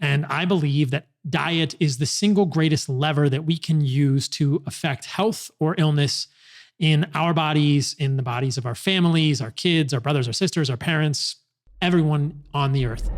And I believe that diet is the single greatest lever that we can use to affect health or illness in our bodies, in the bodies of our families, our kids, our brothers, our sisters, our parents, everyone on the earth.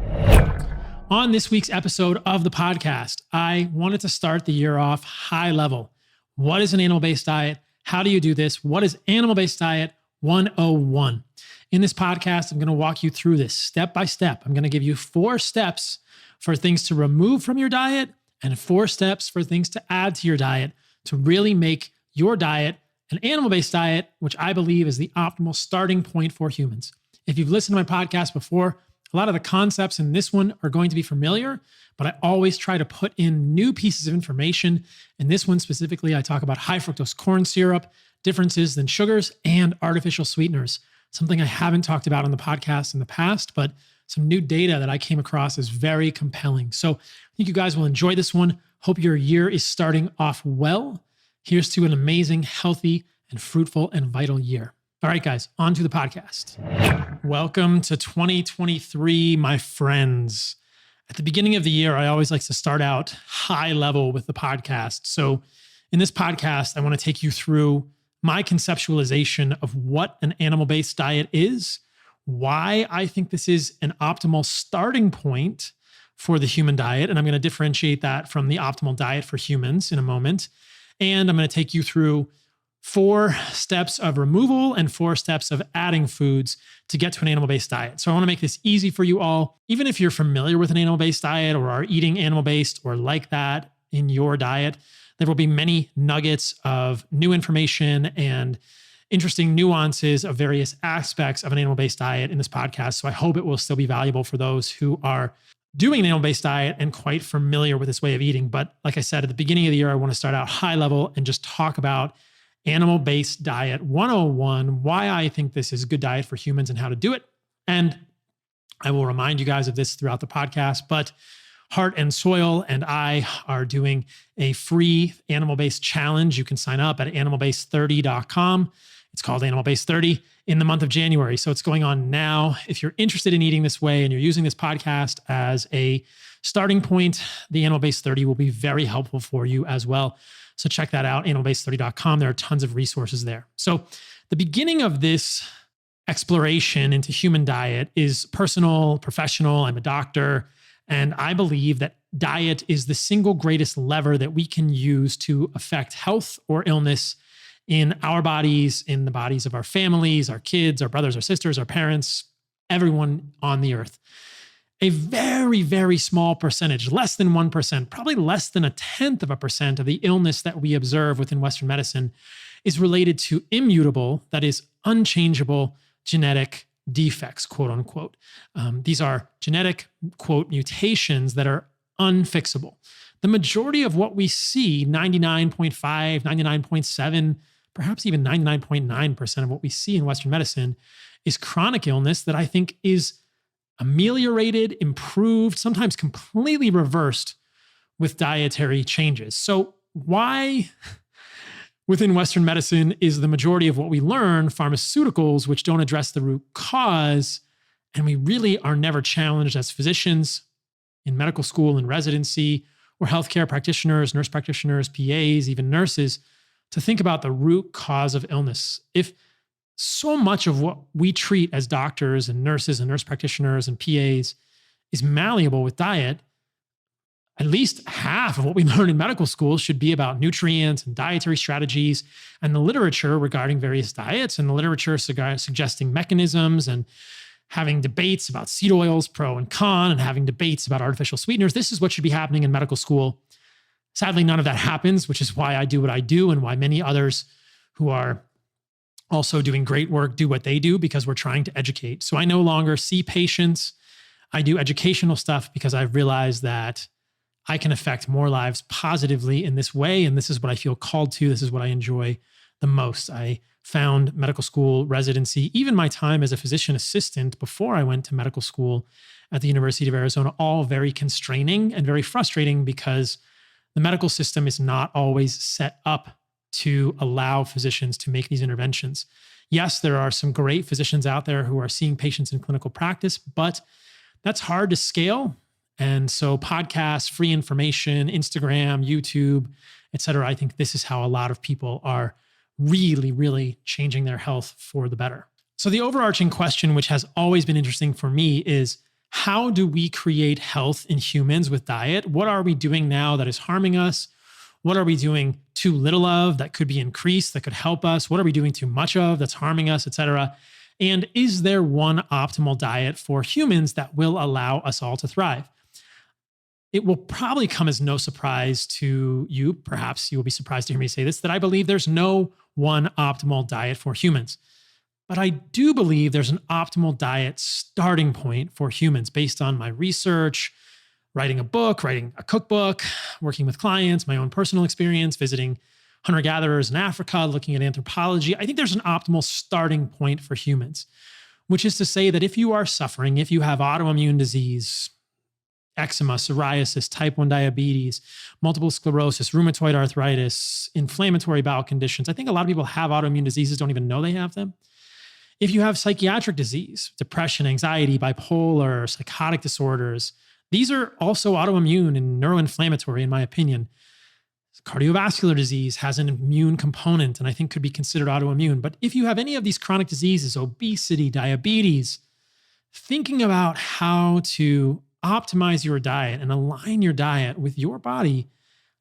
On this week's episode of the podcast, I wanted to start the year off high level. What is an animal-based diet? How do you do this? What is animal-based diet 101? In this podcast, I'm going to walk you through this step by step. I'm going to give you 4 steps for things to remove from your diet and 4 steps for things to add to your diet to really make your diet an animal-based diet, which I believe is the optimal starting point for humans. If you've listened to my podcast before, a lot of the concepts in this one are going to be familiar, but I always try to put in new pieces of information. In this one specifically, I talk about high-fructose corn syrup, differences in sugars, and artificial sweeteners, something I haven't talked about on the podcast in the past, but some new data that I came across is very compelling. So I think you guys will enjoy this one. Hope your year is starting off well. Here's to an amazing, healthy, and fruitful and vital year. All right, guys, on to the podcast. Welcome to 2023, my friends. At the beginning of the year, I always like to start out high level with the podcast. So in this podcast, I want to take you through my conceptualization of what an animal-based diet is, why I think this is an optimal starting point for the human diet, and I'm going to differentiate that from the optimal diet for humans in a moment. And I'm going to take you through 4 steps of removal and 4 steps of adding foods to get to an animal-based diet. So I want to make this easy for you all. Even if you're familiar with an animal-based diet or are eating animal-based or like that in your diet, there will be many nuggets of new information and interesting nuances of various aspects of an animal-based diet in this podcast. So I hope it will still be valuable for those who are doing an animal-based diet and quite familiar with this way of eating. But like I said, at the beginning of the year, I want to start out high level and just talk about animal-based diet 101, why I think this is a good diet for humans and how to do it. And I will remind you guys of this throughout the podcast, but Heart and Soil and I are doing a free animal-based challenge. You can sign up at animalbased30.com. It's called Animal Based 30 in the month of January. So it's going on now. If you're interested in eating this way and you're using this podcast as a starting point, the Animal Based 30 will be very helpful for you as well. So check that out, animalbased30.com. There are tons of resources there. So the beginning of this exploration into human diet is personal, professional. I'm a doctor, and I believe that diet is the single greatest lever that we can use to affect health or illness in our bodies, in the bodies of our families, our kids, our brothers, our sisters, our parents, everyone on the earth. A very, very small percentage, less than 1%, probably less than 0.1% of the illness that we observe within Western medicine is related to immutable, that is unchangeable genetic defects, quote unquote. These are genetic, quote, mutations that are unfixable. The majority of what we see, 99.5, 99.7, perhaps even 99.9% of what we see in Western medicine is chronic illness that I think is ameliorated, improved, sometimes completely reversed with dietary changes. So why within Western medicine is the majority of what we learn pharmaceuticals which don't address the root cause, and we really are never challenged as physicians in medical school and residency or healthcare practitioners, nurse practitioners, PAs, even nurses, to think about the root cause of illness. If so much of what we treat as doctors and nurses and nurse practitioners and PAs is malleable with diet, at least half of what we learn in medical school should be about nutrients and dietary strategies and the literature regarding various diets and the literature suggesting mechanisms and having debates about seed oils, pro and con, and having debates about artificial sweeteners. This is what should be happening in medical school. Sadly, none of that happens, which is why I do what I do and why many others who are also doing great work do what they do, because we're trying to educate. So I no longer see patients. I do educational stuff because I've realized that I can affect more lives positively in this way. And this is what I feel called to. This is what I enjoy the most. I found medical school, residency, even my time as a physician assistant before I went to medical school at the University of Arizona, all very constraining and very frustrating because the medical system is not always set up to allow physicians to make these interventions. Yes, there are some great physicians out there who are seeing patients in clinical practice, but that's hard to scale. And so podcasts, free information, Instagram, YouTube, et cetera. I think this is how a lot of people are really, really changing their health for the better. So the overarching question, which has always been interesting for me, is how do we create health in humans with diet? What are we doing now that is harming us? What are we doing too little of that could be increased, that could help us? What are we doing too much of that's harming us, et cetera? And is there one optimal diet for humans that will allow us all to thrive? It will probably come as no surprise to you, perhaps you will be surprised to hear me say this, that I believe there's no one optimal diet for humans. But I do believe there's an optimal diet starting point for humans based on my research, writing a book, writing a cookbook, working with clients, my own personal experience, visiting hunter-gatherers in Africa, looking at anthropology. I think there's an optimal starting point for humans, which is to say that if you are suffering, if you have autoimmune disease, eczema, psoriasis, type 1 diabetes, multiple sclerosis, rheumatoid arthritis, inflammatory bowel conditions. I think a lot of people have autoimmune diseases, don't even know they have them. If you have psychiatric disease, depression, anxiety, bipolar, psychotic disorders, these are also autoimmune and neuroinflammatory, in my opinion. Cardiovascular disease has an immune component and I think could be considered autoimmune. But if you have any of these chronic diseases, obesity, diabetes, thinking about how to optimize your diet and align your diet with your body,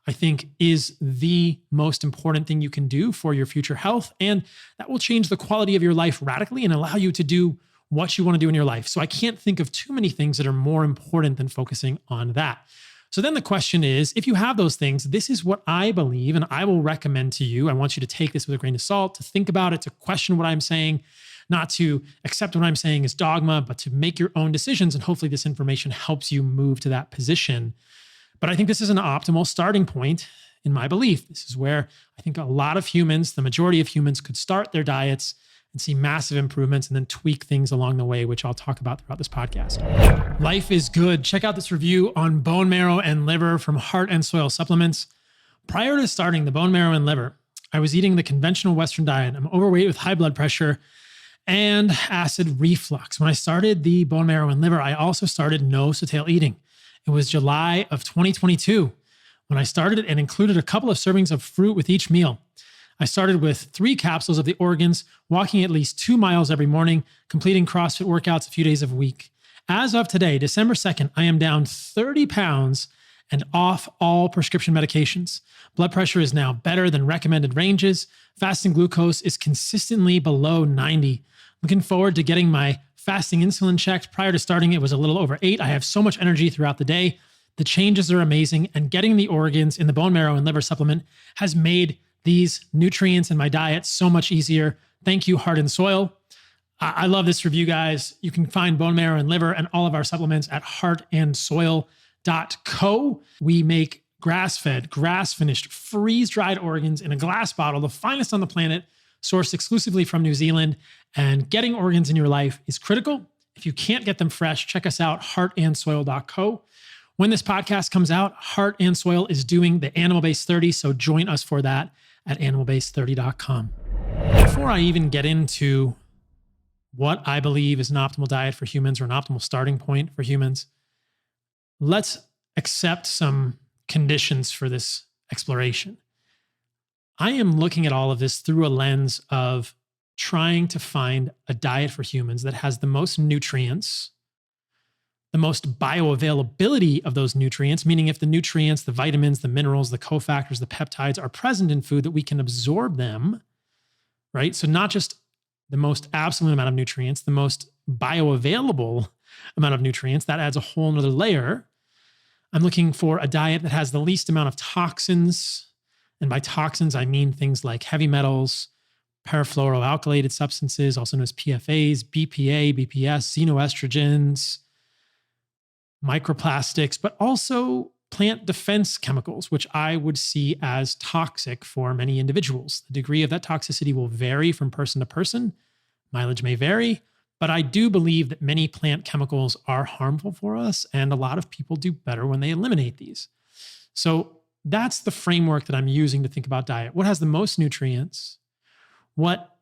I think is the most important thing you can do for your future health. And that will change the quality of your life radically and allow you to do what you want to do in your life. So I can't think of too many things that are more important than focusing on that. So then the question is, if you have those things, this is what I believe and I will recommend to you. I want you to take this with a grain of salt, to think about it, to question what I'm saying, not to accept what I'm saying as dogma, but to make your own decisions. And hopefully this information helps you move to that position. But I think this is an optimal starting point in my belief. This is where I think a lot of humans, the majority of humans, could start their diets and see massive improvements and then tweak things along the way, which I'll talk about throughout this podcast. Life is good. Check out this review on bone marrow and liver from Heart and Soil Supplements. Prior to starting the bone marrow and liver, I was eating the conventional Western diet. I'm overweight with high blood pressure and acid reflux. When I started the bone marrow and liver, I also started no satail eating. It was July of 2022 when I started and included a couple of servings of fruit with each meal. I started with 3 capsules of the organs, walking at least 2 miles every morning, completing CrossFit workouts a few days a week. As of today, December 2nd, I am down 30 pounds and off all prescription medications. Blood pressure is now better than recommended ranges. Fasting glucose is consistently below 90. Looking forward to getting my fasting insulin checked. Prior to starting, it was a little over 8. I have so much energy throughout the day. The changes are amazing, and getting the organs in the bone marrow and liver supplement has made these nutrients in my diet so much easier. Thank you, Heart and Soil. I love this review, guys. You can find bone marrow and liver and all of our supplements at heartandsoil.co. We make grass-fed, grass-finished, freeze-dried organs in a glass bottle, the finest on the planet, sourced exclusively from New Zealand. And getting organs in your life is critical. If you can't get them fresh, check us out, heartandsoil.co. When this podcast comes out, Heart and Soil is doing the Animal-Based 30, so join us for that at animalbased30.com. Before I even get into what I believe is an optimal diet for humans or an optimal starting point for humans, let's accept some conditions for this exploration. I am looking at all of this through a lens of trying to find a diet for humans that has the most nutrients, the most bioavailability of those nutrients, meaning if the nutrients, the vitamins, the minerals, the cofactors, the peptides are present in food, that we can absorb them, right? So not just the most absolute amount of nutrients, the most bioavailable amount of nutrients, that adds a whole nother layer. I'm looking for a diet that has the least amount of toxins. And by toxins, I mean things like heavy metals, perfluoroalkylated substances, also known as PFAs, BPA, BPS, xenoestrogens, microplastics, but also plant defense chemicals, which I would see as toxic for many individuals. The degree of that toxicity will vary from person to person. Mileage may vary, but I do believe that many plant chemicals are harmful for us, and a lot of people do better when they eliminate these. So that's the framework that I'm using to think about diet. What has the most nutrients? What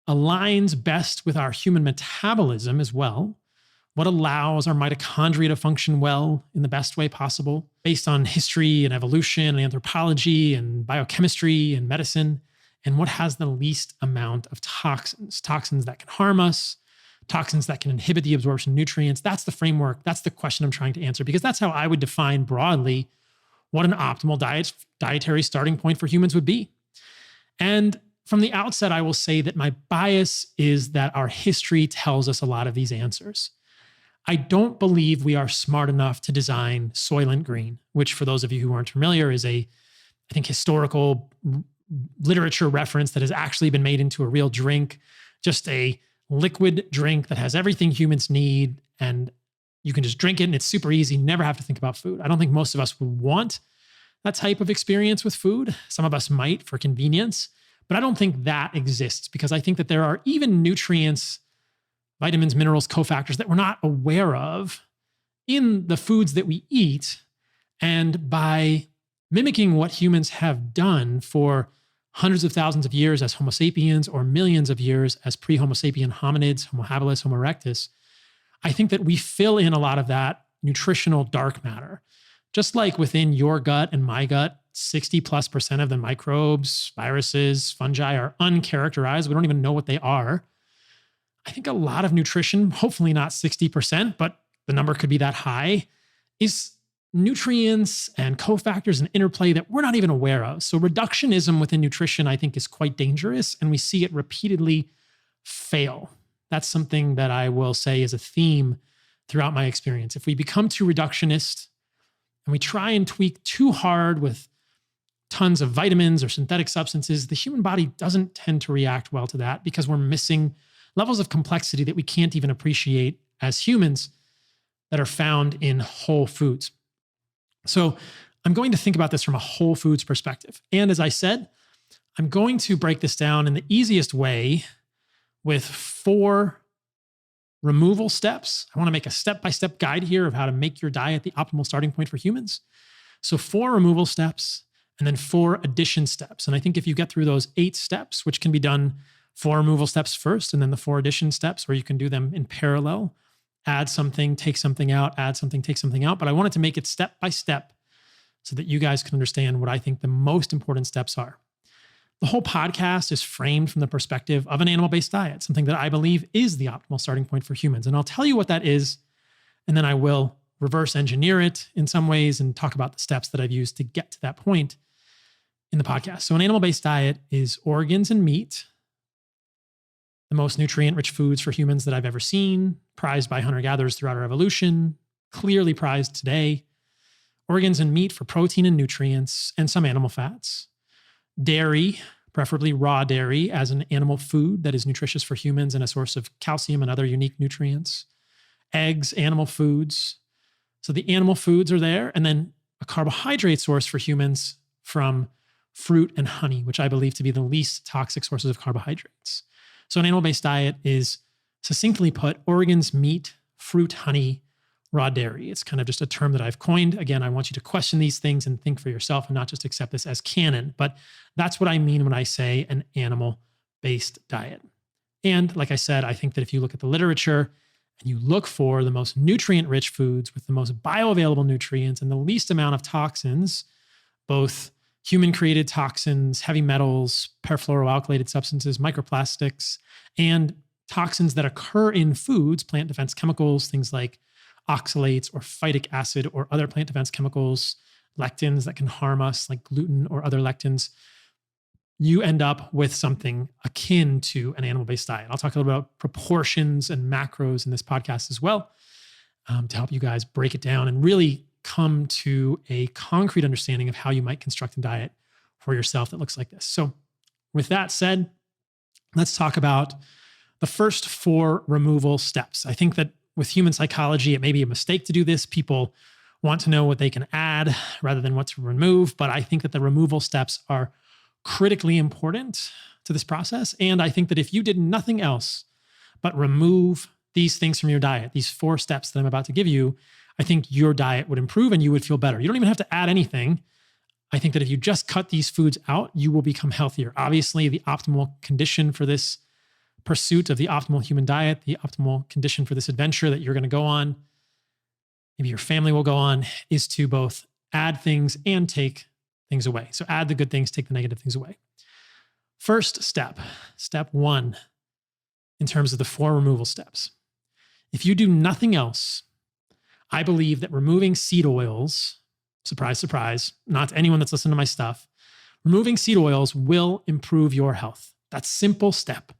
aligns best with our human metabolism as well? what allows our mitochondria to function well in the best way possible based on history and evolution and anthropology and biochemistry and medicine, and what has the least amount of toxins that can harm us, toxins that can inhibit the absorption of nutrients. That's the framework. That's the question I'm trying to answer, because that's how I would define broadly what an optimal dietary starting point for humans would be. And from the outset, I will say that my bias is that our history tells us a lot of these answers. I don't believe we are smart enough to design Soylent Green, which, for those of you who aren't familiar, is I think, historical literature reference that has actually been made into a real drink, just a liquid drink that has everything humans need, and you can just drink it and it's super easy, never have to think about food. I don't think most of us would want that type of experience with food. Some of us might for convenience, but I don't think that exists, because I think that there are even nutrients, vitamins, minerals, cofactors that we're not aware of in the foods that we eat. And by mimicking what humans have done for hundreds of thousands of years as Homo sapiens, or millions of years as pre-Homo sapien hominids, Homo habilis, Homo erectus, I think that we fill in a lot of that nutritional dark matter. Just like within your gut and my gut, 60+% of the microbes, viruses, fungi are uncharacterized. We don't even know what they are. I think a lot of nutrition, hopefully not 60%, but the number could be that high, is nutrients and cofactors and interplay that we're not even aware of. So reductionism within nutrition, I think, is quite dangerous, and we see it repeatedly fail. That's something that I will say is a theme throughout my experience. If we become too reductionist and we try and tweak too hard with tons of vitamins or synthetic substances, the human body doesn't tend to react well to that, because we're missing levels of complexity that we can't even appreciate as humans that are found in whole foods. So I'm going to think about this from a whole foods perspective. And as I said, I'm going to break this down in the easiest way with 4 removal steps. I want to make a step-by-step guide here of how to make your diet the optimal starting point for humans. So 4 removal steps and then 4 addition steps. And I think if you get through those 8 steps, which can be done 4 removal steps first, and then the 4 addition steps, where you can do them in parallel, add something, take something out, add something, take something out. But I wanted to make it step by step so that you guys can understand what I think the most important steps are. The whole podcast is framed from the perspective of an animal-based diet, something that I believe is the optimal starting point for humans. And I'll tell you what that is, and then I will reverse engineer it in some ways and talk about the steps that I've used to get to that point in the podcast. So an animal-based diet is organs and meat, the most nutrient-rich foods for humans that I've ever seen, prized by hunter-gatherers throughout our evolution, clearly prized today. Organs and meat for protein and nutrients, and some animal fats. Dairy, preferably raw dairy, as an animal food that is nutritious for humans and a source of calcium and other unique nutrients. Eggs, animal foods. So the animal foods are there, and then a carbohydrate source for humans from fruit and honey, which I believe to be the least toxic sources of carbohydrates. So an animal-based diet is, succinctly put, organs, meat, fruit, honey, raw dairy. It's kind of just a term that I've coined. Again, I want you to question these things and think for yourself and not just accept this as canon. But that's what I mean when I say an animal-based diet. And like I said, I think that if you look at the literature and you look for the most nutrient-rich foods with the most bioavailable nutrients and the least amount of toxins, both human-created toxins, heavy metals, perfluoroalkylated substances, microplastics, and toxins that occur in foods, plant defense chemicals, things like oxalates or phytic acid or other plant defense chemicals, lectins that can harm us like gluten or other lectins, you end up with something akin to an animal-based diet. I'll talk a little about proportions and macros in this podcast as well, to help you guys break it down and really come to a concrete understanding of how you might construct a diet for yourself that looks like this. So with that said, let's talk about the first 4 removal steps. I think that with human psychology, it may be a mistake to do this. People want to know what they can add rather than what to remove. But I think that the removal steps are critically important to this process. And I think that if you did nothing else but remove these things from your diet, these 4 steps that I'm about to give you, I think your diet would improve and you would feel better. You don't even have to add anything. I think that if you just cut these foods out, you will become healthier. Obviously, the optimal condition for this pursuit of the optimal human diet, the optimal condition for this adventure that you're going to go on, maybe your family will go on, is to both add things and take things away. So add the good things, take the negative things away. First step, step one, in terms of the 4 removal steps. If you do nothing else, I believe that removing seed oils, surprise, surprise, not to anyone that's listening to my stuff, removing seed oils will improve your health. That's a simple step.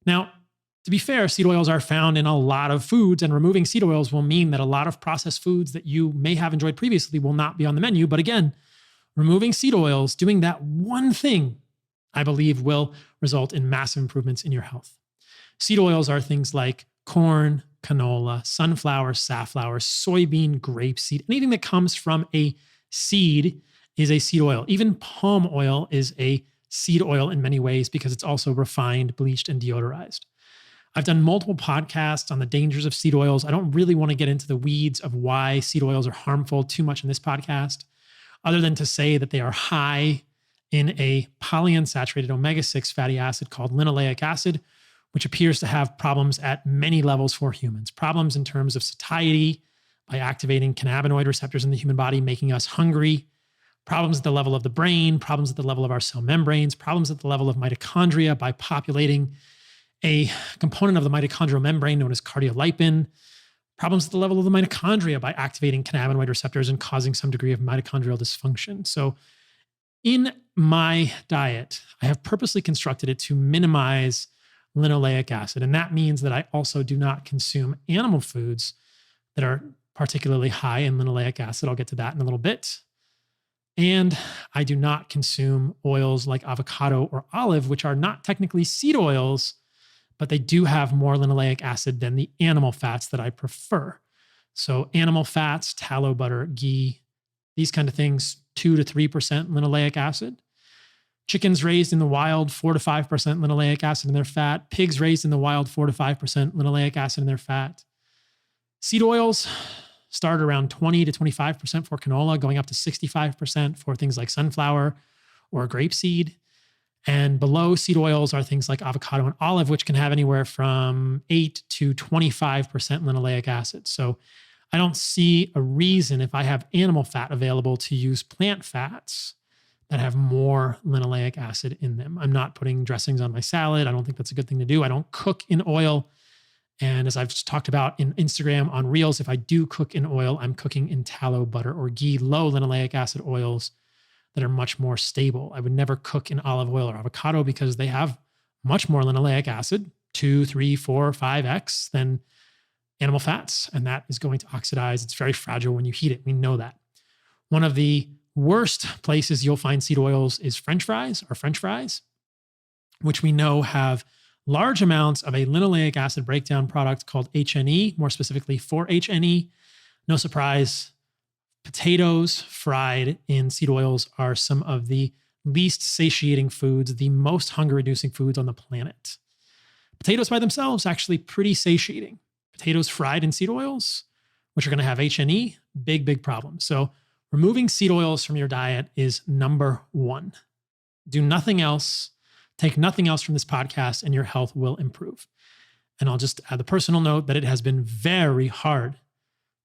Now, to be fair, seed oils are found in a lot of foods, and removing seed oils will mean that a lot of processed foods that you may have enjoyed previously will not be on the menu. But again, removing seed oils, doing that one thing, I believe will result in massive improvements in your health. Seed oils are things like corn, canola, sunflower, safflower, soybean, grapeseed. Anything that comes from a seed is a seed oil. Even palm oil is a seed oil in many ways because it's also refined, bleached, and deodorized. I've done multiple podcasts on the dangers of seed oils. I don't really want to get into the weeds of why seed oils are harmful too much in this podcast, other than to say that they are high in a polyunsaturated omega-6 fatty acid called linoleic acid, which appears to have problems at many levels for humans. Problems in terms of satiety by activating cannabinoid receptors in the human body, making us hungry. Problems at the level of the brain, problems at the level of our cell membranes, problems at the level of mitochondria by populating a component of the mitochondrial membrane known as cardiolipin, problems at the level of the mitochondria by activating cannabinoid receptors and causing some degree of mitochondrial dysfunction. So in my diet, I have purposely constructed it to minimize linoleic acid. And that means that I also do not consume animal foods that are particularly high in linoleic acid. I'll get to that in a little bit. And I do not consume oils like avocado or olive, which are not technically seed oils, but they do have more linoleic acid than the animal fats that I prefer. So animal fats, tallow, butter, ghee, these kind of things, 2 to 3% linoleic acid. Chickens raised in the wild, 4 to 5% linoleic acid in their fat. Pigs raised in the wild, 4 to 5% linoleic acid in their fat. Seed oils start around 20 to 25% for canola, going up to 65% for things like sunflower or grapeseed. And below seed oils are things like avocado and olive, which can have anywhere from 8 to 25% linoleic acid. So I don't see a reason, if I have animal fat available, to use plant fats that have more linoleic acid in them. I'm not putting dressings on my salad. I don't think that's a good thing to do. I don't cook in oil. And as I've just talked about in Instagram on Reels, if I do cook in oil, I'm cooking in tallow, butter, or ghee, low linoleic acid oils that are much more stable. I would never cook in olive oil or avocado because they have much more linoleic acid, 2, 3, 4, 5x than animal fats. And that is going to oxidize. It's very fragile when you heat it. We know that. One of the worst places you'll find seed oils is French fries, which we know have large amounts of a linoleic acid breakdown product called HNE, more specifically 4-HNE. No surprise, potatoes fried in seed oils are some of the least satiating foods, the most hunger-reducing foods on the planet. Potatoes by themselves, actually pretty satiating. Potatoes fried in seed oils, which are going to have HNE, big, big problem. So removing seed oils from your diet is number one. Do nothing else. Take nothing else from this podcast and your health will improve. And I'll just add the personal note that it has been very hard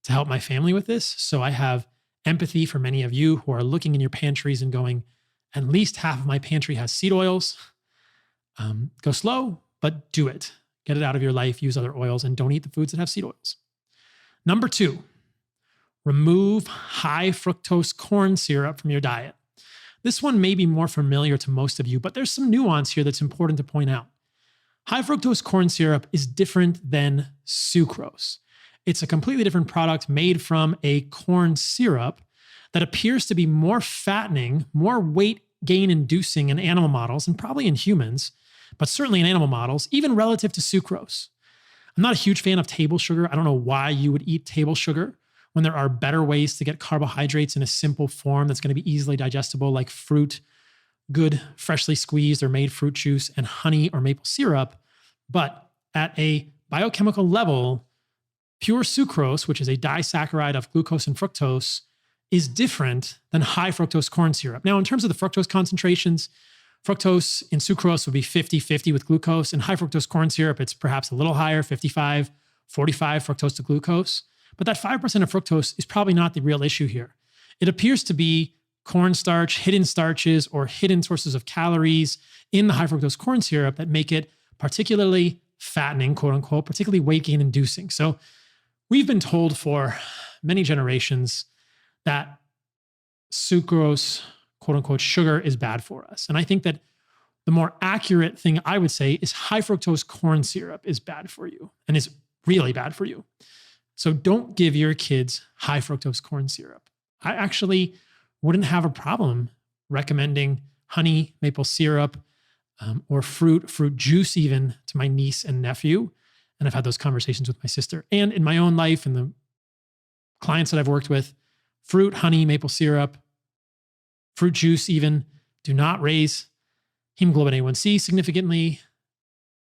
to help my family with this. So I have empathy for many of you who are looking in your pantries and going, at least half of my pantry has seed oils. Go slow, but do it. Get it out of your life, use other oils, and don't eat the foods that have seed oils. Number 2, remove high fructose corn syrup from your diet. This one may be more familiar to most of you, but there's some nuance here that's important to point out. High fructose corn syrup is different than sucrose. It's a completely different product made from a corn syrup that appears to be more fattening, more weight gain inducing in animal models and probably in humans, but certainly in animal models, even relative to sucrose. I'm not a huge fan of table sugar. I don't know why you would eat table sugar when there are better ways to get carbohydrates in a simple form that's going to be easily digestible, like fruit, good freshly squeezed or made fruit juice, and honey or maple syrup. But at a biochemical level, pure sucrose, which is a disaccharide of glucose and fructose, is different than high fructose corn syrup. Now, in terms of the fructose concentrations, Fructose in sucrose would be 50-50 with glucose. In high fructose corn syrup, it's perhaps a little higher, 55-45 fructose to glucose. But that 5% of fructose is probably not the real issue here. It appears to be cornstarch, hidden starches, or hidden sources of calories in the high fructose corn syrup that make it particularly fattening, quote unquote, particularly weight gain inducing. So we've been told for many generations that sucrose, quote unquote, sugar is bad for us. And I think that the more accurate thing I would say is high fructose corn syrup is bad for you and is really bad for you. So don't give your kids high fructose corn syrup. I actually wouldn't have a problem recommending honey, maple syrup, or fruit juice even to my niece and nephew. And I've had those conversations with my sister. And in my own life and the clients that I've worked with, fruit, honey, maple syrup, fruit juice even do not raise hemoglobin A1C significantly.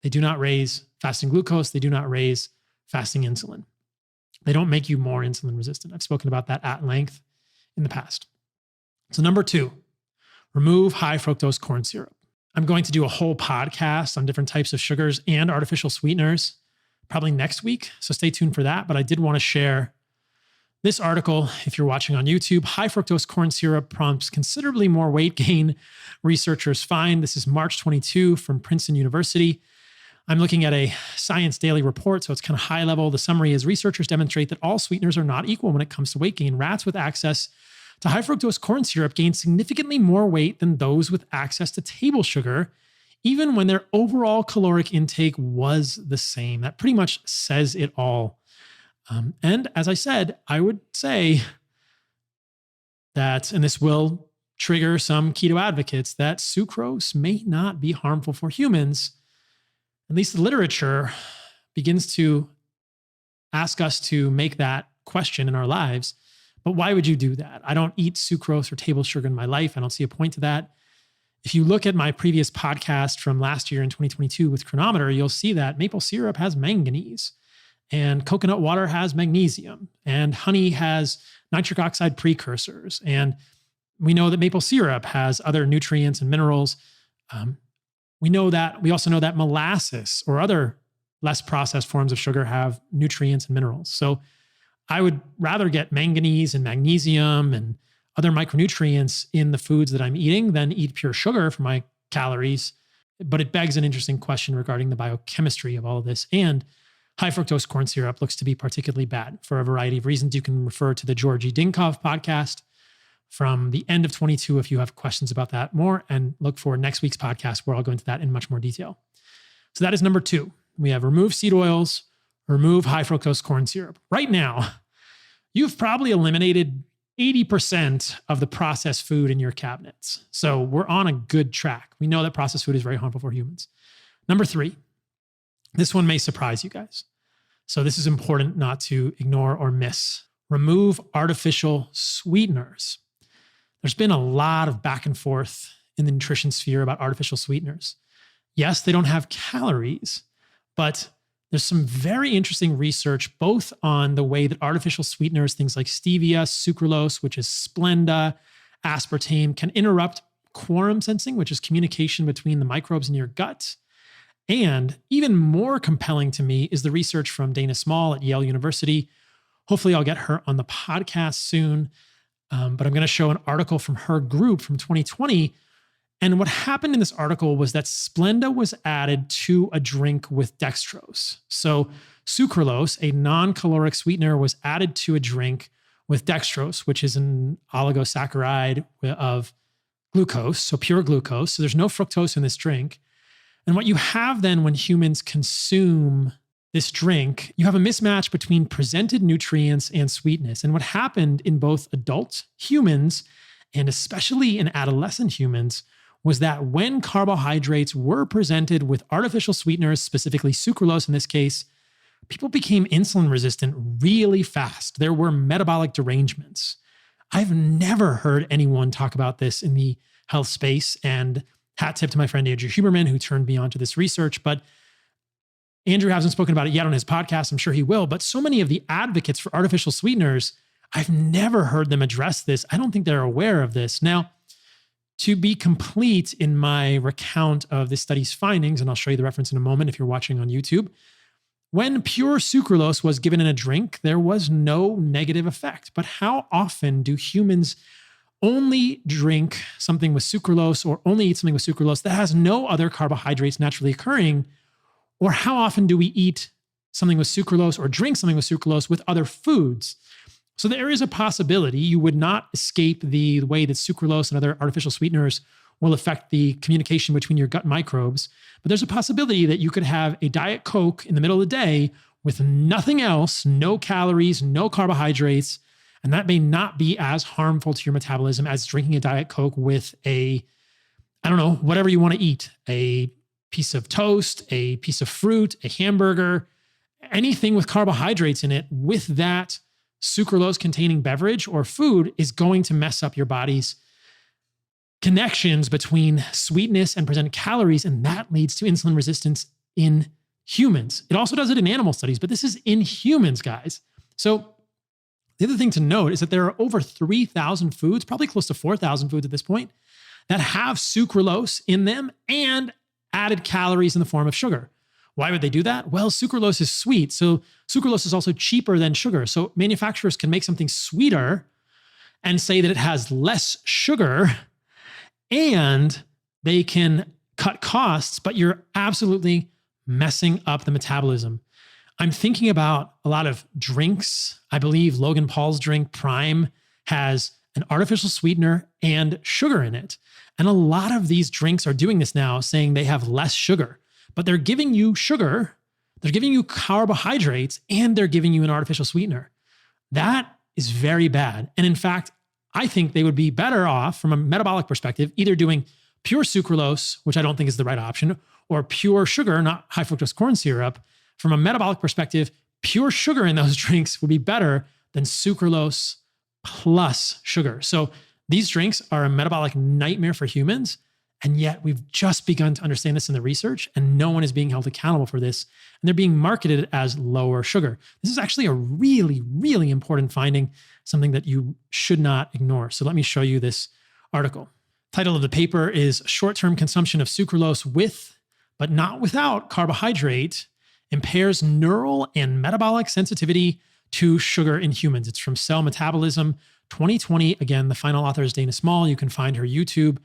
They do not raise fasting glucose. They do not raise fasting insulin. They don't make you more insulin resistant. I've spoken about that at length in the past. So number 2, remove high fructose corn syrup. I'm going to do a whole podcast on different types of sugars and artificial sweeteners probably next week. So stay tuned for that. But I did want to share this article. If you're watching on YouTube, high fructose corn syrup prompts considerably more weight gain, researchers find. This is March 22 from Princeton University. I'm looking at a Science Daily report, so it's kind of high level. The summary is researchers demonstrate that all sweeteners are not equal when it comes to weight gain. Rats with access to high fructose corn syrup gain significantly more weight than those with access to table sugar, even when their overall caloric intake was the same. That pretty much says it all. And as I said, I would say that, and this will trigger some keto advocates, that sucrose may not be harmful for humans. At least the literature begins to ask us to make that question in our lives. But why would you do that? I don't eat sucrose or table sugar in my life. I don't see a point to that. If you look at my previous podcast from last year in 2022 with Chronometer, you'll see that maple syrup has manganese and coconut water has magnesium and honey has nitric oxide precursors. And we know that maple syrup has other nutrients and minerals. We also know that molasses or other less processed forms of sugar have nutrients and minerals. So I would rather get manganese and magnesium and other micronutrients in the foods that I'm eating than eat pure sugar for my calories. But it begs an interesting question regarding the biochemistry of all of this. And high fructose corn syrup looks to be particularly bad for a variety of reasons. You can refer to the Georgi Dinkov podcast from the end of 22 if you have questions about that more, and look for next week's podcast where I'll go into that in much more detail. So that is number 2. We have remove seed oils, remove high fructose corn syrup. Right now, you've probably eliminated 80% of the processed food in your cabinets. So we're on a good track. We know that processed food is very harmful for humans. Number 3, this one may surprise you guys. So this is important not to ignore or miss. Remove artificial sweeteners. There's been a lot of back and forth in the nutrition sphere about artificial sweeteners. Yes, they don't have calories, but there's some very interesting research both on the way that artificial sweeteners, things like stevia, sucralose, which is Splenda, aspartame, can interrupt quorum sensing, which is communication between the microbes in your gut. And even more compelling to me is the research from Dana Small at Yale University. Hopefully I'll get her on the podcast soon. But I'm going to show an article from her group from 2020. And what happened in this article was that Splenda was added to a drink with dextrose. So sucralose, a non-caloric sweetener, was added to a drink with dextrose, which is an oligosaccharide of glucose, so pure glucose. So there's no fructose in this drink. And what you have then when humans consume this drink, you have a mismatch between presented nutrients and sweetness. And what happened in both adult humans and especially in adolescent humans was that when carbohydrates were presented with artificial sweeteners, specifically sucralose in this case, people became insulin resistant really fast. There were metabolic derangements. I've never heard anyone talk about this in the health space, and hat tip to my friend Andrew Huberman, who turned me on to this research. But Andrew hasn't spoken about it yet on his podcast. I'm sure he will. But so many of the advocates for artificial sweeteners, I've never heard them address this. I don't think they're aware of this. Now, To be complete in my recount of this study's findings, and I'll show you the reference in a moment if you're watching on YouTube, when pure sucralose was given in a drink, there was no negative effect. But how often do humans only drink something with sucralose or only eat something with sucralose that has no other carbohydrates naturally occurring? Or how often do we eat something with sucralose or drink something with sucralose with other foods? So there is a possibility you would not escape the way that sucralose and other artificial sweeteners will affect the communication between your gut microbes. But there's a possibility that you could have a Diet Coke in the middle of the day with nothing else, no calories, no carbohydrates, and that may not be as harmful to your metabolism as drinking a Diet Coke with whatever you want to eat, a piece of toast, a piece of fruit, a hamburger, anything with carbohydrates in it with that sucralose containing beverage or food is going to mess up your body's connections between sweetness and presented calories, and that leads to insulin resistance in humans. It also does it in animal studies, but this is in humans, guys. So the other thing to note is that there are over 3,000 foods, probably close to 4,000 foods at this point, that have sucralose in them and added calories in the form of sugar. Why would they do that? Well, sucralose is sweet. So sucralose is also cheaper than sugar. So manufacturers can make something sweeter and say that it has less sugar and they can cut costs, but you're absolutely messing up the metabolism. I'm thinking about a lot of drinks. I believe Logan Paul's drink Prime has an artificial sweetener and sugar in it. And a lot of these drinks are doing this now, saying they have less sugar, but they're giving you sugar, they're giving you carbohydrates, and they're giving you an artificial sweetener. That is very bad. And in fact, I think they would be better off from a metabolic perspective, either doing pure sucralose, which I don't think is the right option, or pure sugar, not high fructose corn syrup. From a metabolic perspective, pure sugar in those drinks would be better than sucralose plus sugar. So these drinks are a metabolic nightmare for humans. And yet we've just begun to understand this in the research, and no one is being held accountable for this. And they're being marketed as lower sugar. This is actually a really, really important finding, something that you should not ignore. So let me show you this article. Title of the paper is Short-Term Consumption of Sucralose with, but not without carbohydrate impairs neural and metabolic sensitivity to sugar in humans. It's from Cell Metabolism 2020. Again, the final author is Dana Small. You can find her YouTube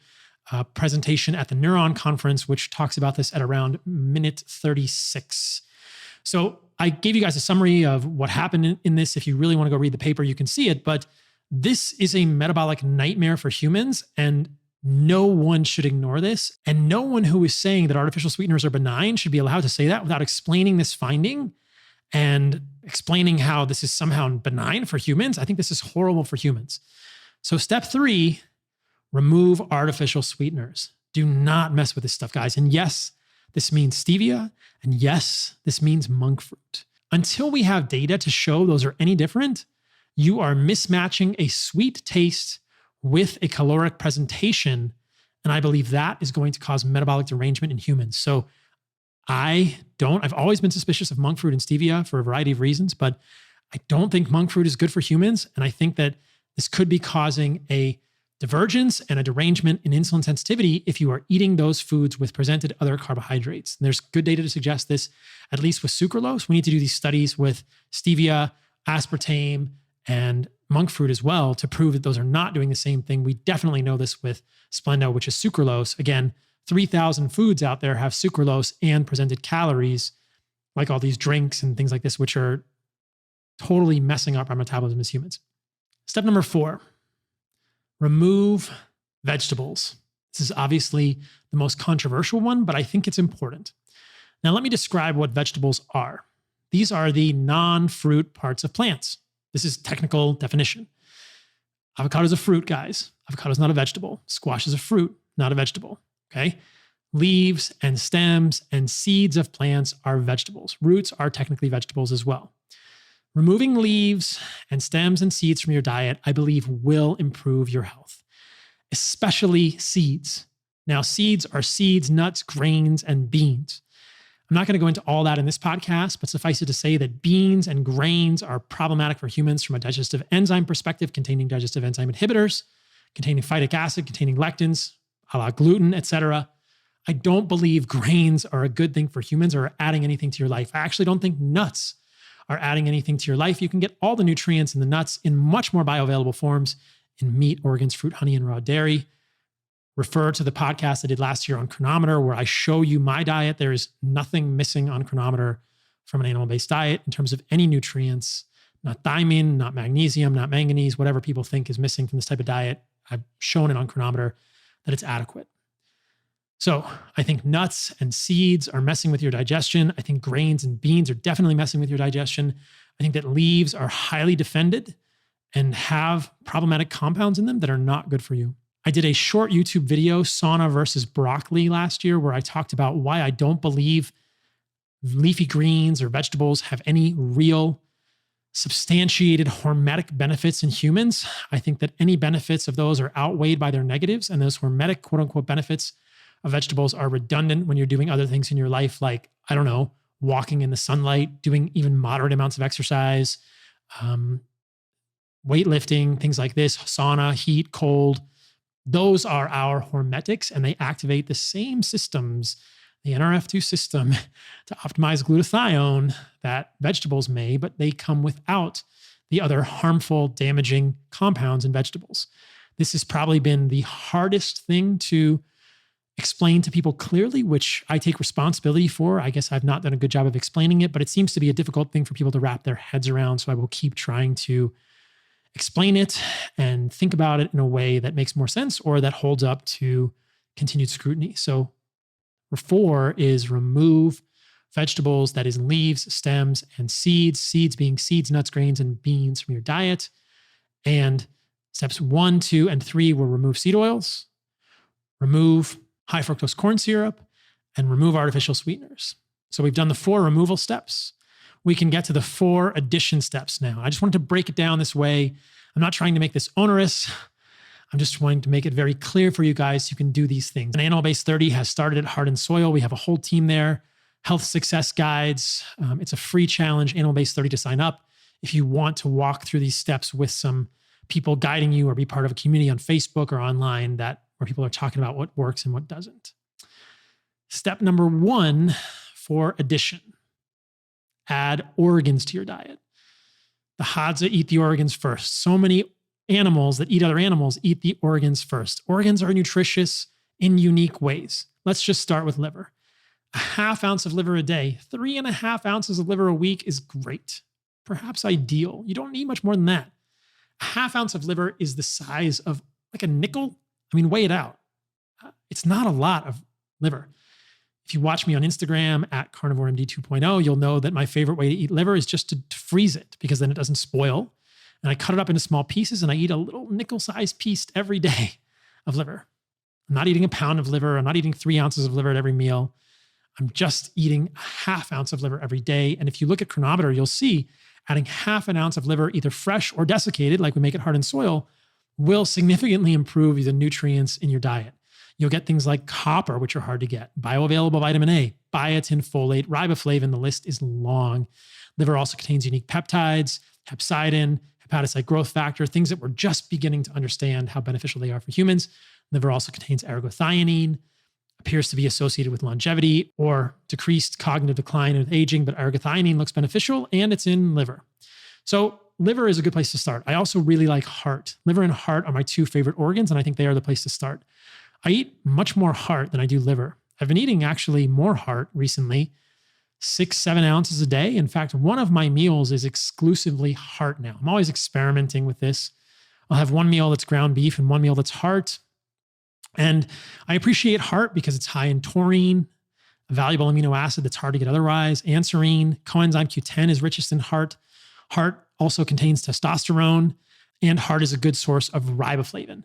presentation at the Neuron Conference, which talks about this at around minute 36. So I gave you guys a summary of what happened in this. If you really want to go read the paper, you can see it. But this is a metabolic nightmare for humans, and no one should ignore this. And no one who is saying that artificial sweeteners are benign should be allowed to say that without explaining this finding and explaining how this is somehow benign for humans. I think this is horrible for humans. So step 3, remove artificial sweeteners. Do not mess with this stuff, guys. And yes, this means stevia. And yes, this means monk fruit. Until we have data to show those are any different, you are mismatching a sweet taste with a caloric presentation. And I believe that is going to cause metabolic derangement in humans. So I've always been suspicious of monk fruit and stevia for a variety of reasons, but I don't think monk fruit is good for humans. And I think that this could be causing a divergence and a derangement in insulin sensitivity if you are eating those foods with presented other carbohydrates. And there's good data to suggest this, at least with sucralose. We need to do these studies with stevia, aspartame, and monk fruit as well to prove that those are not doing the same thing. We definitely know this with Splenda, which is sucralose. Again, 3,000 foods out there have sucralose and presented calories, like all these drinks and things like this, which are totally messing up our metabolism as humans. Step number 4. Remove vegetables. This is obviously the most controversial one, but I think it's important. Now, let me describe what vegetables are. These are the non-fruit parts of plants. This is technical definition. Avocado is a fruit, guys. Avocado is not a vegetable. Squash is a fruit, not a vegetable. Okay? Leaves and stems and seeds of plants are vegetables. Roots are technically vegetables as well. Removing leaves and stems and seeds from your diet, I believe, will improve your health, especially seeds. Now, seeds are seeds, nuts, grains, and beans. I'm not going to go into all that in this podcast, but suffice it to say that beans and grains are problematic for humans from a digestive enzyme perspective, containing digestive enzyme inhibitors, containing phytic acid, containing lectins, a la gluten, etc. I don't believe grains are a good thing for humans or adding anything to your life. I actually don't think nuts are adding anything to your life. You can get all the nutrients in the nuts in much more bioavailable forms in meat, organs, fruit, honey, and raw dairy. Refer to the podcast I did last year on Chronometer, where I show you my diet. There is nothing missing on Chronometer from an animal-based diet in terms of any nutrients, not thiamine, not magnesium, not manganese, whatever people think is missing from this type of diet. I've shown it on Chronometer that it's adequate. So I think nuts and seeds are messing with your digestion. I think grains and beans are definitely messing with your digestion. I think that leaves are highly defended and have problematic compounds in them that are not good for you. I did a short YouTube video, sauna versus broccoli, last year, where I talked about why I don't believe leafy greens or vegetables have any real substantiated hormetic benefits in humans. I think that any benefits of those are outweighed by their negatives, and those hormetic, quote unquote, benefits of vegetables are redundant when you're doing other things in your life, like, I don't know, walking in the sunlight, doing even moderate amounts of exercise, weightlifting, things like this, sauna, heat, cold. Those are our hormetics, and they activate the same systems, the NRF2 system, to optimize glutathione that vegetables may, but they come without the other harmful, damaging compounds in vegetables. This has probably been the hardest thing to explain to people clearly, which I take responsibility for. I guess I've not done a good job of explaining it, but it seems to be a difficult thing for people to wrap their heads around. So I will keep trying to explain it and think about it in a way that makes more sense or that holds up to continued scrutiny. So number 4 is remove vegetables, that is leaves, stems, and seeds. Seeds being seeds, nuts, grains, and beans from your diet. And steps 1, 2, and 3 will remove seed oils, remove high fructose corn syrup, and remove artificial sweeteners. So we've done the 4 removal steps. We can get to the 4 addition steps now. I just wanted to break it down this way. I'm not trying to make this onerous. I'm just trying to make it very clear for you guys so you can do these things. And Animal-Based 30 has started at Heart and Soil. We have a whole team there. Health Success Guides. It's a free challenge, Animal-Based 30, to sign up if you want to walk through these steps with some people guiding you, or be part of a community on Facebook or online where people are talking about what works and what doesn't. Step number 1 for addition: add organs to your diet. The Hadza eat the organs first. So many animals that eat other animals eat the organs first. Organs are nutritious in unique ways. Let's just start with liver. A half ounce of liver a day, 3.5 ounces of liver a week is great, perhaps ideal. You don't need much more than that. A half ounce of liver is the size of like a nickel. I mean, weigh it out. It's not a lot of liver. If you watch me on Instagram at CarnivoreMD 2.0, you'll know that my favorite way to eat liver is just to freeze it, because then it doesn't spoil. And I cut it up into small pieces, and I eat a little nickel-sized piece every day of liver. I'm not eating a pound of liver. I'm not eating 3 ounces of liver at every meal. I'm just eating a half ounce of liver every day. And if you look at Chronometer, you'll see adding half an ounce of liver, either fresh or desiccated, like we make at Heart and Soil, will significantly improve the nutrients in your diet. You'll get things like copper, which are hard to get, bioavailable vitamin A, biotin, folate, riboflavin. The list is long. Liver also contains unique peptides, hepcidin, hepatocyte growth factor, things that we're just beginning to understand how beneficial they are for humans. Liver also contains ergothioneine, appears to be associated with longevity or decreased cognitive decline with aging, but ergothioneine looks beneficial, and it's in liver. So liver is a good place to start. I also really like heart. Liver and heart are my 2 favorite organs, and I think they are the place to start. I eat much more heart than I do liver. I've been eating actually more heart recently, 6-7 ounces a day. In fact, one of my meals is exclusively heart now. I'm always experimenting with this. I'll have one meal that's ground beef and one meal that's heart. And I appreciate heart because it's high in taurine, a valuable amino acid that's hard to get otherwise. Anserine, coenzyme Q10 is richest in heart. Heart also contains testosterone, and heart is a good source of riboflavin.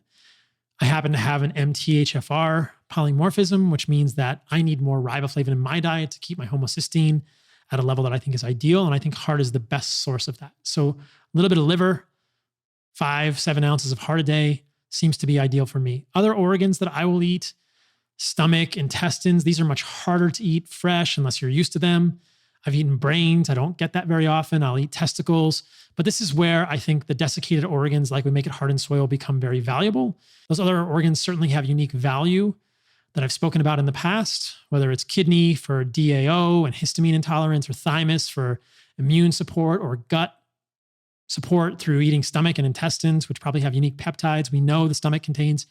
I happen to have an MTHFR polymorphism, which means that I need more riboflavin in my diet to keep my homocysteine at a level that I think is ideal. And I think heart is the best source of that. So a little bit of liver, 5-7 ounces of heart a day seems to be ideal for me. Other organs that I will eat: stomach, intestines. These are much harder to eat fresh unless you're used to them. I've eaten brains. I don't get that very often. I'll eat testicles. But this is where I think the desiccated organs, like we make it hard in soil, become very valuable. Those other organs certainly have unique value that I've spoken about in the past, whether it's kidney for DAO and histamine intolerance, or thymus for immune support, or gut support through eating stomach and intestines, which probably have unique peptides. We know the stomach contains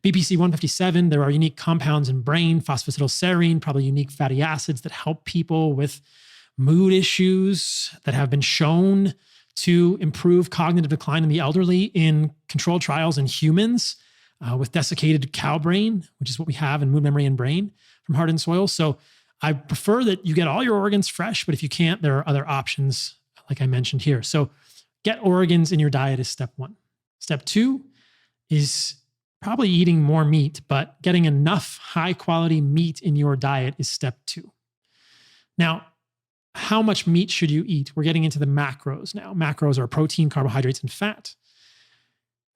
BPC 157. There are unique compounds in brain, phosphatidylserine, probably unique fatty acids that help people with mood issues that have been shown to improve cognitive decline in the elderly in controlled trials in humans with desiccated cow brain, which is what we have in mood, memory, and brain from hardened soil. So I prefer that you get all your organs fresh, but if you can't, there are other options like I mentioned here. So get organs in your diet is step one. Step two is probably eating more meat, but getting enough high quality meat in your diet is step two. Now, how much meat should you eat? We're getting into the macros now. Macros are protein, carbohydrates, and fat.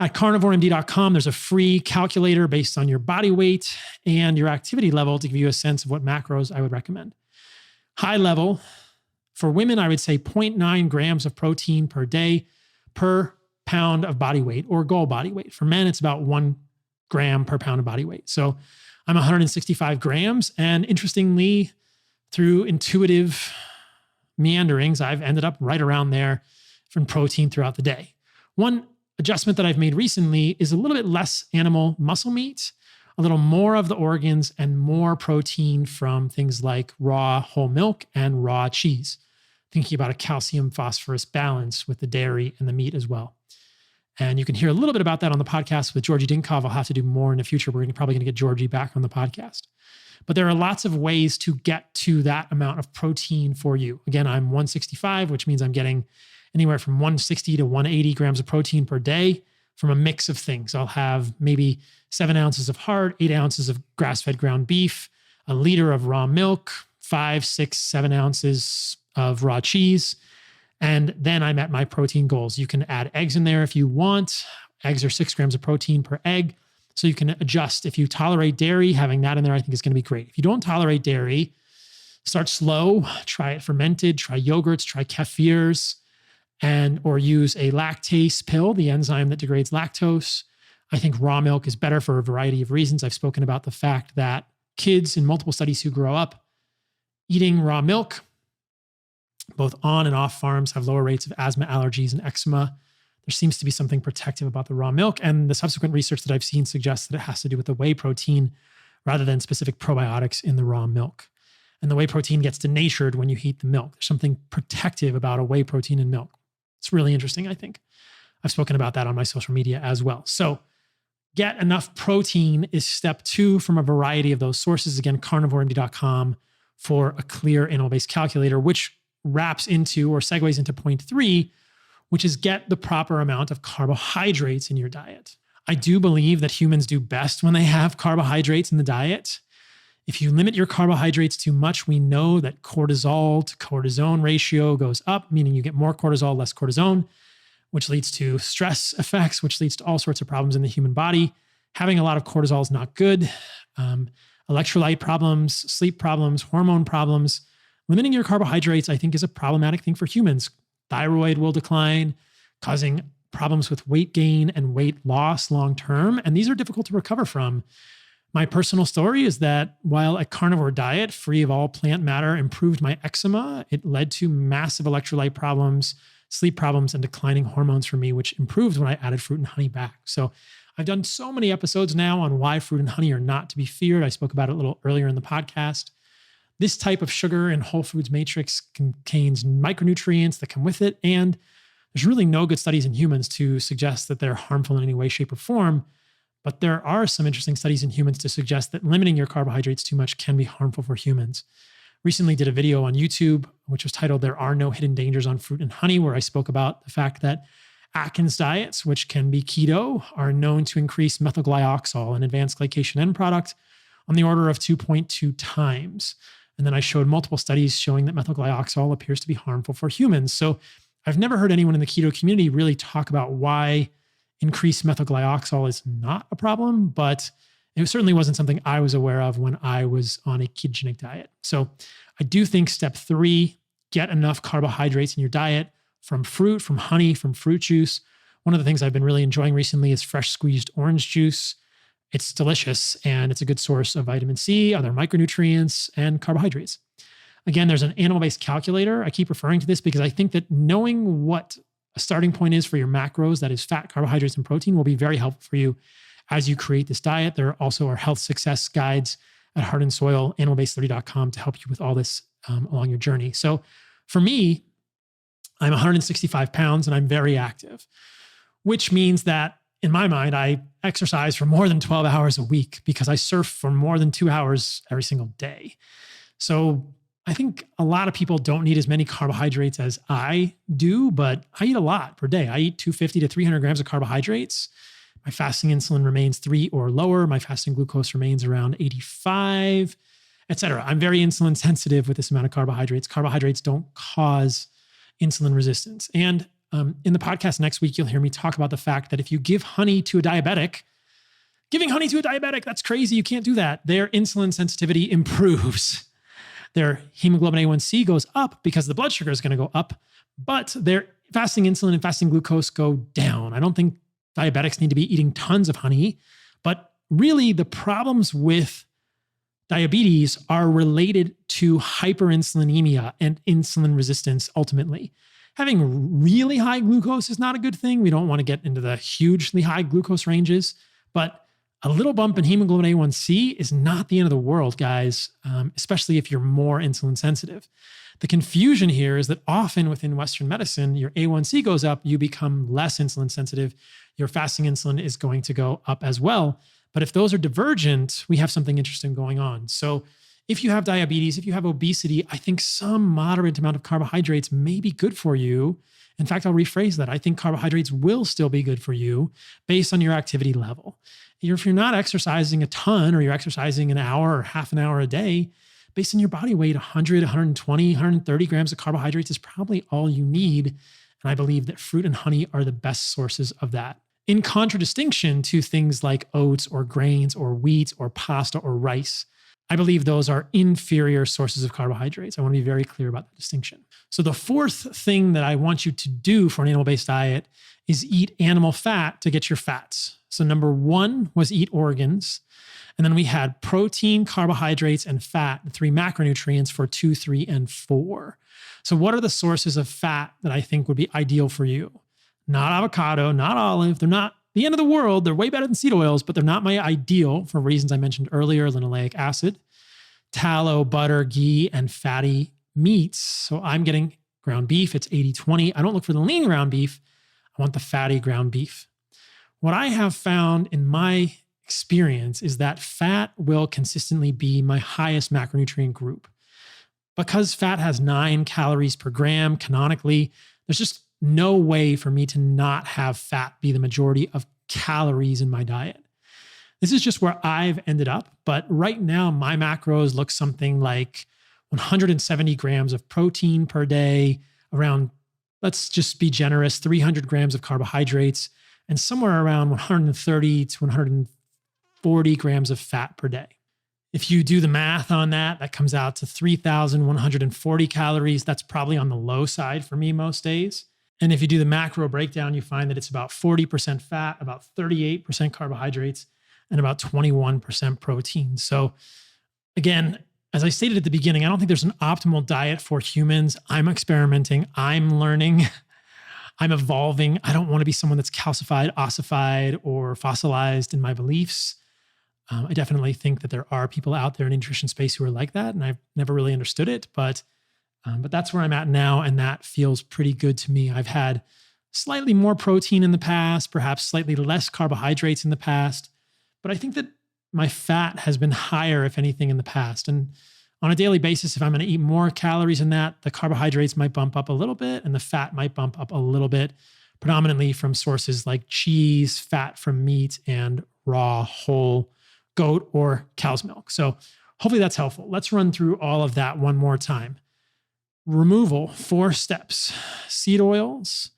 At carnivoremd.com, there's a free calculator based on your body weight and your activity level to give you a sense of what macros I would recommend. High level, for women, I would say 0.9 grams of protein per day per pound of body weight, or goal body weight. For men, it's about 1 gram per pound of body weight. So I'm 165 grams. And interestingly, through intuitive meanderings, I've ended up right around there from protein throughout the day. One adjustment that I've made recently is a little bit less animal muscle meat, a little more of the organs, and more protein from things like raw whole milk and raw cheese. Thinking about a calcium phosphorus balance with the dairy and the meat as well. And you can hear a little bit about that on the podcast with Georgie Dinkov. I'll have to do more in the future. We're probably going to get Georgie back on the podcast. But there are lots of ways to get to that amount of protein for you. Again, I'm 165, which means I'm getting anywhere from 160 to 180 grams of protein per day from a mix of things. I'll have maybe 7 ounces of hard, 8 ounces of grass-fed ground beef, a liter of raw milk, 5, 6, 7 ounces of raw cheese. And then I'm at my protein goals. You can add eggs in there if you want. Eggs are 6 grams of protein per egg. So you can adjust. If you tolerate dairy, having that in there, I think is going to be great. If you don't tolerate dairy, start slow, try it fermented, try yogurts, try kefirs, or use a lactase pill, the enzyme that degrades lactose. I think raw milk is better for a variety of reasons. I've spoken about the fact that kids in multiple studies who grow up eating raw milk, both on and off farms, have lower rates of asthma, allergies, and eczema. There seems to be something protective about the raw milk, and the subsequent research that I've seen suggests that it has to do with the whey protein rather than specific probiotics in the raw milk. And the whey protein gets denatured when you heat the milk. There's something protective about a whey protein in milk. It's really interesting, I think. I've spoken about that on my social media as well. So get enough protein is step two from a variety of those sources. Again, carnivoremd.com for a clear animal-based calculator, which wraps into or segues into point three, which is get the proper amount of carbohydrates in your diet. I do believe that humans do best when they have carbohydrates in the diet. If you limit your carbohydrates too much, we know that cortisol to cortisone ratio goes up, meaning you get more cortisol, less cortisone, which leads to stress effects, which leads to all sorts of problems in the human body. Having a lot of cortisol is not good. Electrolyte problems, sleep problems, hormone problems. Limiting your carbohydrates, I think, is a problematic thing for humans. Thyroid will decline, causing problems with weight gain and weight loss long term. And these are difficult to recover from. My personal story is that while a carnivore diet free of all plant matter improved my eczema, it led to massive electrolyte problems, sleep problems, and declining hormones for me, which improved when I added fruit and honey back. So I've done so many episodes now on why fruit and honey are not to be feared. I spoke about it a little earlier in the podcast. This type of sugar in whole foods matrix contains micronutrients that come with it. And there's really no good studies in humans to suggest that they're harmful in any way, shape, or form. But there are some interesting studies in humans to suggest that limiting your carbohydrates too much can be harmful for humans. Recently did a video on YouTube, which was titled "There Are No Hidden Dangers on Fruit and Honey," where I spoke about the fact that Atkins diets, which can be keto, are known to increase methylglyoxal, an advanced glycation end product, on the order of 2.2 times. And then I showed multiple studies showing that methylglyoxal appears to be harmful for humans. So I've never heard anyone in the keto community really talk about why increased methylglyoxal is not a problem, but it certainly wasn't something I was aware of when I was on a ketogenic diet. So I do think step 3, get enough carbohydrates in your diet from fruit, from honey, from fruit juice. One of the things I've been really enjoying recently is fresh squeezed orange juice. It's delicious and it's a good source of vitamin C, other micronutrients, and carbohydrates. Again, there's an animal-based calculator. I keep referring to this because I think that knowing what a starting point is for your macros, that is fat, carbohydrates, and protein, will be very helpful for you as you create this diet. There also are health success guides at Heart and Soil, animalbase30.com to help you with all this along your journey. So for me, I'm 165 pounds and I'm very active, which means that in my mind, I exercise for more than 12 hours a week because I surf for more than 2 hours every single day. So I think a lot of people don't need as many carbohydrates as I do, but I eat a lot per day. I eat 250 to 300 grams of carbohydrates. My fasting insulin remains 3 or lower. My fasting glucose remains around 85, et cetera. I'm very insulin sensitive with this amount of carbohydrates. Carbohydrates don't cause insulin resistance. And in the podcast next week, you'll hear me talk about the fact that if you give honey to a diabetic, that's crazy. You can't do that. Their insulin sensitivity improves. Their hemoglobin A1C goes up because the blood sugar is going to go up, but their fasting insulin and fasting glucose go down. I don't think diabetics need to be eating tons of honey, but really the problems with diabetes are related to hyperinsulinemia and insulin resistance ultimately. Having really high glucose is not a good thing. We don't want to get into the hugely high glucose ranges, but a little bump in hemoglobin A1C is not the end of the world, guys, especially if you're more insulin sensitive. The confusion here is that often within Western medicine, your A1C goes up, you become less insulin sensitive. Your fasting insulin is going to go up as well. But if those are divergent, we have something interesting going on. So if you have diabetes, if you have obesity, I think some moderate amount of carbohydrates may be good for you. In fact, I'll rephrase that. I think carbohydrates will still be good for you based on your activity level. If you're not exercising a ton or you're exercising an hour or half an hour a day, based on your body weight, 100, 120, 130 grams of carbohydrates is probably all you need. And I believe that fruit and honey are the best sources of that. In contradistinction to things like oats or grains or wheat or pasta or rice, I believe those are inferior sources of carbohydrates. I want to be very clear about the distinction. So the fourth thing that I want you to do for an animal-based diet is eat animal fat to get your fats. So number 1 was eat organs. And then we had protein, carbohydrates, and fat, the 3 macronutrients for 2, 3, and 4. So what are the sources of fat that I think would be ideal for you? Not avocado, not olive. They're not the end of the world. They're way better than seed oils, but they're not my ideal for reasons I mentioned earlier, linoleic acid, tallow, butter, ghee, and fatty meats. So I'm getting ground beef. It's 80-20. I don't look for the lean ground beef. I want the fatty ground beef. What I have found in my experience is that fat will consistently be my highest macronutrient group. Because fat has 9 calories per gram canonically, there's just no way for me to not have fat be the majority of calories in my diet. This is just where I've ended up. But right now, my macros look something like 170 grams of protein per day, around, let's just be generous, 300 grams of carbohydrates, and somewhere around 130 to 140 grams of fat per day. If you do the math on that, that comes out to 3,140 calories. That's probably on the low side for me most days. And if you do the macro breakdown, you find that it's about 40% fat, about 38% carbohydrates, and about 21% protein. So again, as I stated at the beginning, I don't think there's an optimal diet for humans. I'm experimenting. I'm learning. I'm evolving. I don't want to be someone that's calcified, ossified, or fossilized in my beliefs. I definitely think that there are people out there in the nutrition space who are like that, and I've never really understood it, but that's where I'm at now, and that feels pretty good to me. I've had slightly more protein in the past, perhaps slightly less carbohydrates in the past, but I think that my fat has been higher, if anything, in the past. And on a daily basis, if I'm going to eat more calories than that, the carbohydrates might bump up a little bit, and the fat might bump up a little bit, predominantly from sources like cheese, fat from meat, and raw, whole goat or cow's milk. So hopefully that's helpful. Let's run through all of that one more time. Removal, 4 steps: seed oils,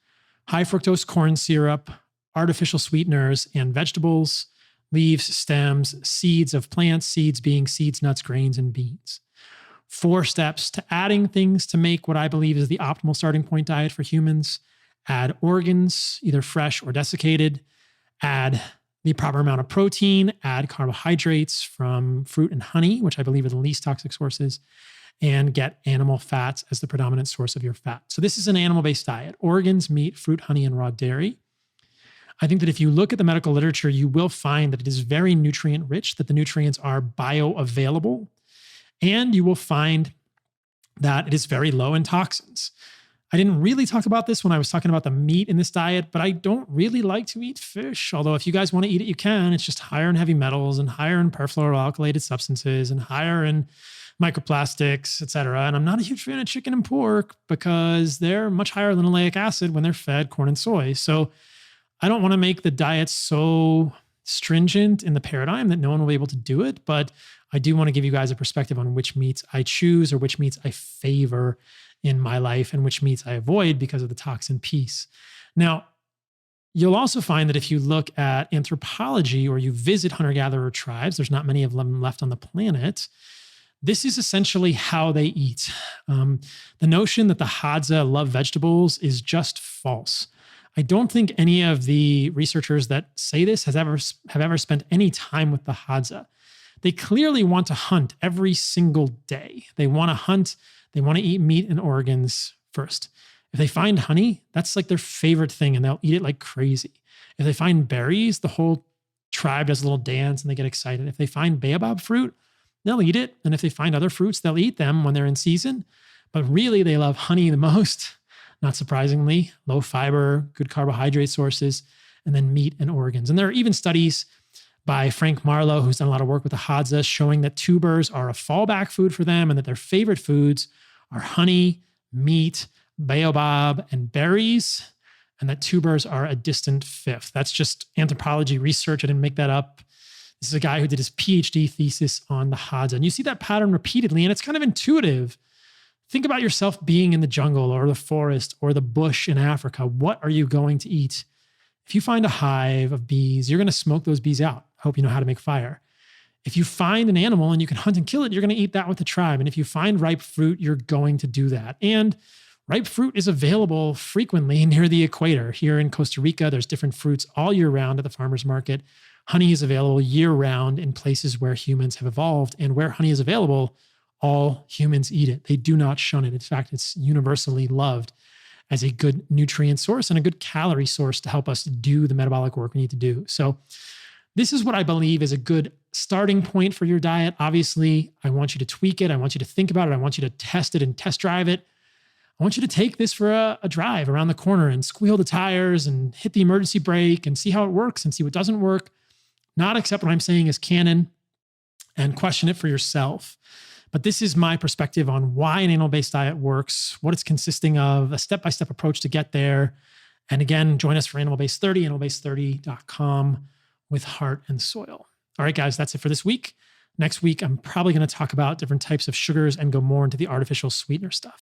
high fructose corn syrup, artificial sweeteners, and vegetables, leaves, stems, seeds of plants, seeds being seeds, nuts, grains, and beans. 4 steps to adding things to make what I believe is the optimal starting point diet for humans. Add organs, either fresh or desiccated. Add the proper amount of protein. Add carbohydrates from fruit and honey, which I believe are the least toxic sources. And get animal fats as the predominant source of your fat. So this is an animal-based diet: organs, meat, fruit, honey, and raw dairy. I think that if you look at the medical literature, you will find that it is very nutrient rich, that the nutrients are bioavailable, and you will find that it is very low in toxins. I didn't really talk about this when I was talking about the meat in this diet, but I don't really like to eat fish. Although if you guys want to eat it, you can. It's just higher in heavy metals and higher in perfluoroalkylated substances and higher in microplastics, et cetera. And I'm not a huge fan of chicken and pork because they're much higher linoleic acid when they're fed corn and soy. So I don't want to make the diet so stringent in the paradigm that no one will be able to do it. But I do want to give you guys a perspective on which meats I choose or which meats I favor in my life and which meats I avoid because of the toxin piece. Now, you'll also find that if you look at anthropology or you visit hunter-gatherer tribes, there's not many of them left on the planet. This is essentially how they eat. The notion that the Hadza love vegetables is just false. I don't think any of the researchers that say this have ever spent any time with the Hadza. They clearly want to hunt every single day. They want to hunt. They want to eat meat and organs first. If they find honey, that's like their favorite thing, and they'll eat it like crazy. If they find berries, the whole tribe does a little dance and they get excited. If they find baobab fruit, they'll eat it. And if they find other fruits, they'll eat them when they're in season. But really, they love honey the most, not surprisingly. Low fiber, good carbohydrate sources, and then meat and organs. And there are even studies by Frank Marlowe, who's done a lot of work with the Hadza, showing that tubers are a fallback food for them and that their favorite foods are honey, meat, baobab, and berries, and that tubers are a distant fifth. That's just anthropology research. I didn't make that up. This is a guy who did his PhD thesis on the Hadza. And you see that pattern repeatedly, and it's kind of intuitive. Think about yourself being in the jungle or the forest or the bush in Africa. What are you going to eat? If you find a hive of bees, you're going to smoke those bees out. I hope you know how to make fire. If you find an animal and you can hunt and kill it, you're going to eat that with the tribe. And if you find ripe fruit, you're going to do that. And ripe fruit is available frequently near the equator. Here in Costa Rica, there's different fruits all year round at the farmer's market. Honey is available year round in places where humans have evolved. And where honey is available, all humans eat it. They do not shun it. In fact, it's universally loved as a good nutrient source and a good calorie source to help us do the metabolic work we need to do. So this is what I believe is a good starting point for your diet. Obviously, I want you to tweak it. I want you to think about it. I want you to test it and test drive it. I want you to take this for a drive around the corner and squeal the tires and hit the emergency brake and see how it works and see what doesn't work. Not accept what I'm saying as canon and question it for yourself. But this is my perspective on why an animal-based diet works, what it's consisting of, a step-by-step approach to get there. And again, join us for Animal Base 30, animalbase30.com with heart and soil. All right, guys, that's it for this week. Next week, I'm probably going to talk about different types of sugars and go more into the artificial sweetener stuff.